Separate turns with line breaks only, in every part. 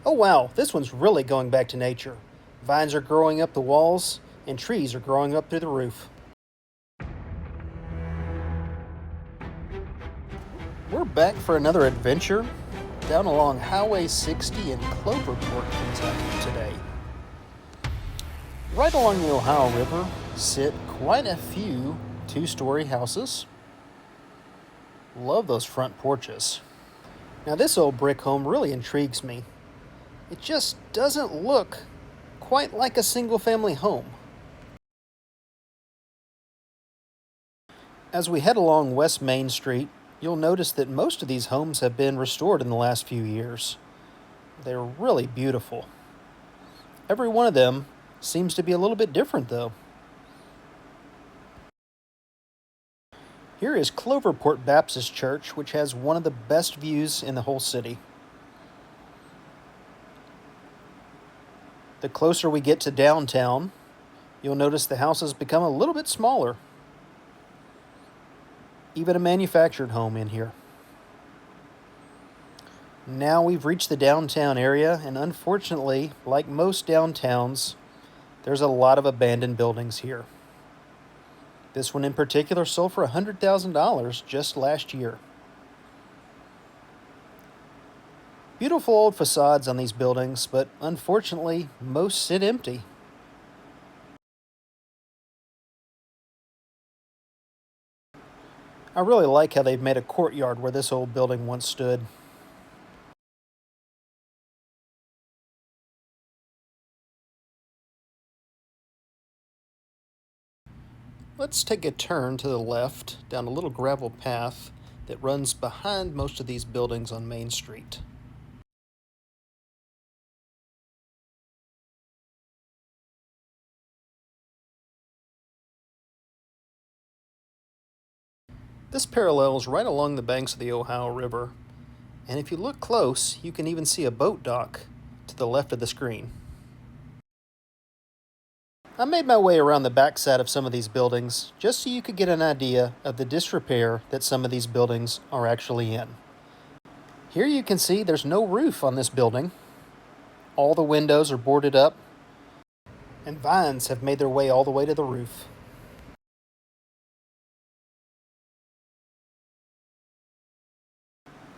Oh wow, this one's really going back to nature. Vines are growing up the walls, and trees are growing up through the roof. We're back for another adventure down along Highway 60 in Cloverport, Kentucky today. Right along the Ohio River sit quite a few two-story houses. Love those front porches. Now this old brick home really intrigues me. It just doesn't look quite like a single-family home. As we head along West Main Street, you'll notice that most of these homes have been restored in the last few years. They're really beautiful. Every one of them seems to be a little bit different though. Here is Cloverport Baptist Church, which has one of the best views in the whole city. The closer we get to downtown, you'll notice the houses become a little bit smaller. Even a manufactured home in here. Now we've reached the downtown area, and unfortunately, like most downtowns, there's a lot of abandoned buildings here. This one in particular sold for $100,000 just last year. Beautiful old facades on these buildings, but unfortunately, most sit empty. I really like how they've made a courtyard where this old building once stood. Let's take a turn to the left down a little gravel path that runs behind most of these buildings on Main Street. This parallels right along the banks of the Ohio River, and if you look close, you can even see a boat dock to the left of the screen. I made my way around the backside of some of these buildings just so you could get an idea of the disrepair that some of these buildings are actually in. Here you can see there's no roof on this building. All the windows are boarded up, and vines have made their way all the way to the roof.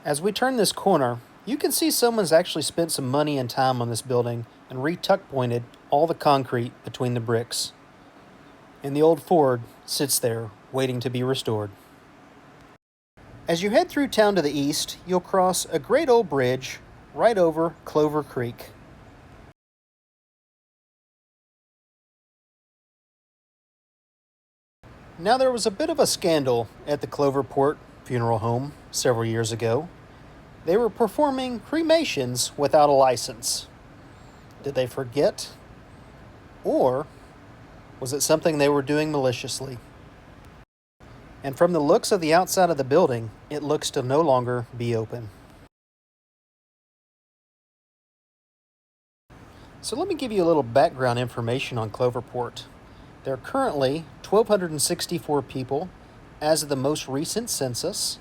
As we turn this corner, you can see someone's actually spent some money and time on this building and re-tuck pointed all the concrete between the bricks. And the old Ford sits there waiting to be restored. As you head through town to the east, you'll cross a great old bridge right over Clover Creek. Now there was a bit of a scandal at the Cloverport funeral home several years ago. They were performing cremations without a license. Did they forget? Or was it something they were doing maliciously? And from the looks of the outside of the building, it looks to no longer be open. So let me give you a little background information on Cloverport. There are currently 1,264 people as of the most recent census,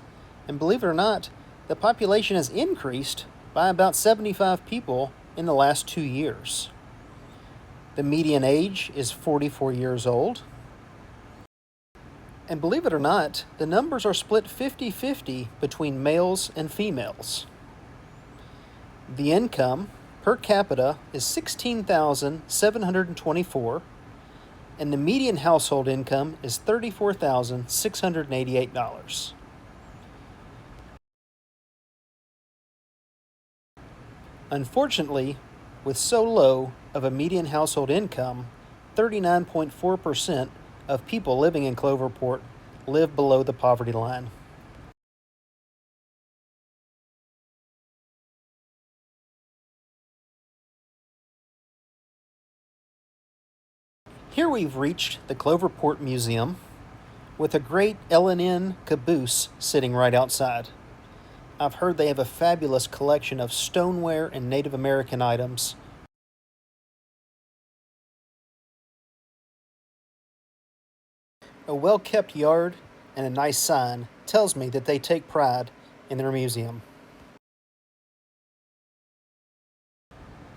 and believe it or not, the population has increased by about 75 people in the last 2 years. The median age is 44 years old. And believe it or not, the numbers are split 50-50 between males and females. The income per capita is $16,724, and the median household income is $34,688. Unfortunately, with so low of a median household income, 39.4% of people living in Cloverport live below the poverty line. Here we've reached the Cloverport Museum with a great L&N caboose sitting right outside. I've heard they have a fabulous collection of stoneware and Native American items. A well-kept yard and a nice sign tells me that they take pride in their museum.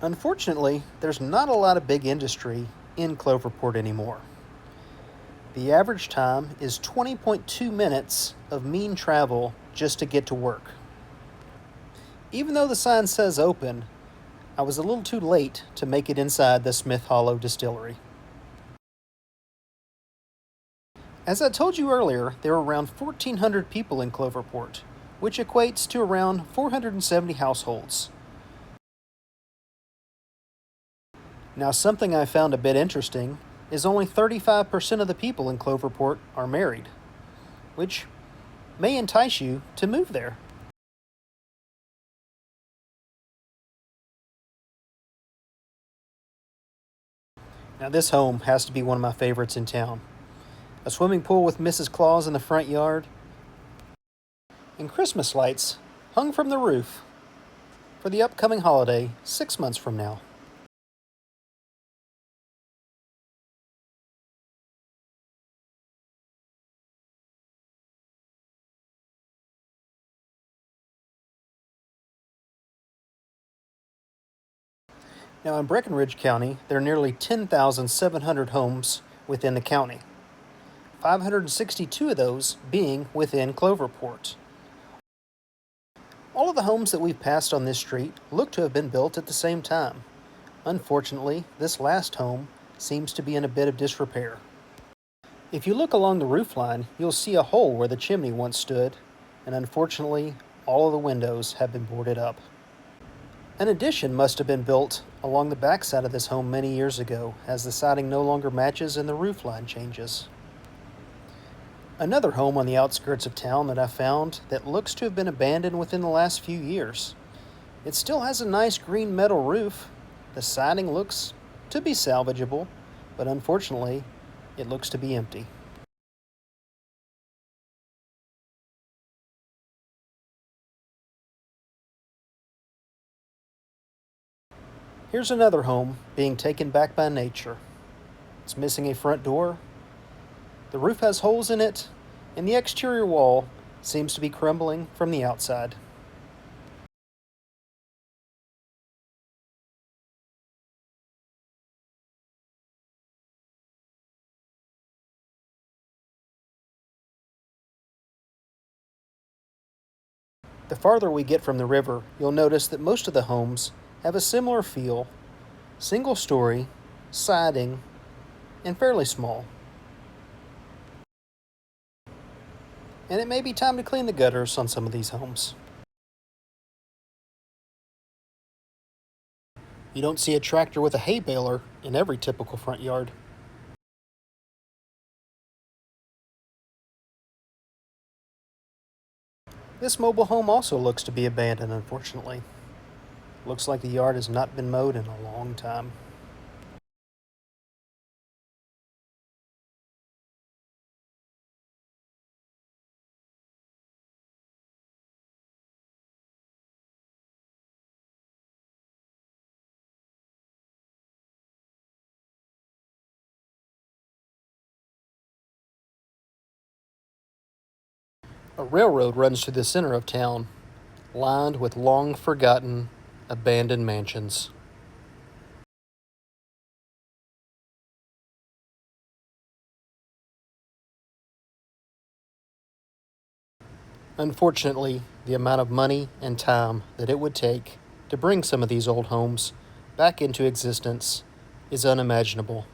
Unfortunately, there's not a lot of big industry in Cloverport anymore. The average time is 20.2 minutes of mean travel just to get to work. Even though the sign says open, I was a little too late to make it inside the Smith Hollow distillery. As I told you earlier, there are around 1,400 people in Cloverport, which equates to around 470 households. Now, something I found a bit interesting is only 35% of the people in Cloverport are married, which may entice you to move there. Now, this home has to be one of my favorites in town. A swimming pool with Mrs. Claus in the front yard, and Christmas lights hung from the roof for the upcoming holiday 6 months from now. Now, in Breckenridge County, there are nearly 10,700 homes within the county, 562 of those being within Cloverport. All of the homes that we've passed on this street look to have been built at the same time. Unfortunately, this last home seems to be in a bit of disrepair. If you look along the roofline, you'll see a hole where the chimney once stood, and unfortunately, all of the windows have been boarded up. An addition must have been built along the backside of this home many years ago, as the siding no longer matches and the roofline changes. Another home on the outskirts of town that I found that looks to have been abandoned within the last few years. It still has a nice green metal roof. The siding looks to be salvageable, but unfortunately, it looks to be empty. Here's another home being taken back by nature. It's missing a front door, the roof has holes in it, and the exterior wall seems to be crumbling from the outside. The farther we get from the river, you'll notice that most of the homes have a similar feel: single story, siding, and fairly small. And it may be time to clean the gutters on some of these homes. You don't see a tractor with a hay baler in every typical front yard. This mobile home also looks to be abandoned, unfortunately. Looks like the yard has not been mowed in a long time. A railroad runs through the center of town, lined with long forgotten, abandoned mansions. Unfortunately, the amount of money and time that it would take to bring some of these old homes back into existence is unimaginable.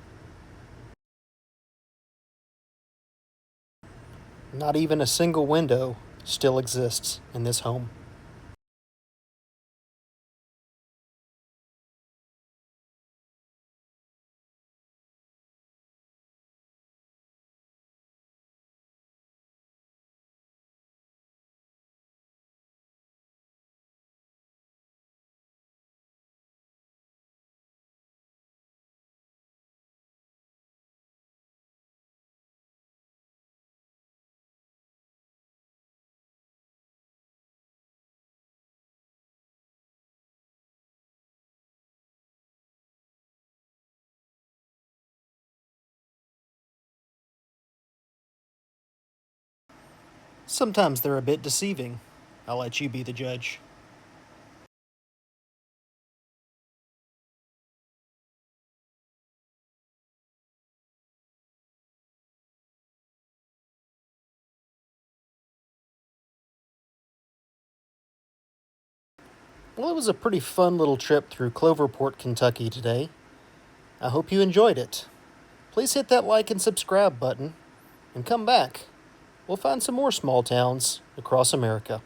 Not even a single window still exists in this home. Sometimes they're a bit deceiving. I'll let you be the judge. Well, it was a pretty fun little trip through Cloverport, Kentucky today. I hope you enjoyed it. Please hit that like and subscribe button and come back. We'll find some more small towns across America.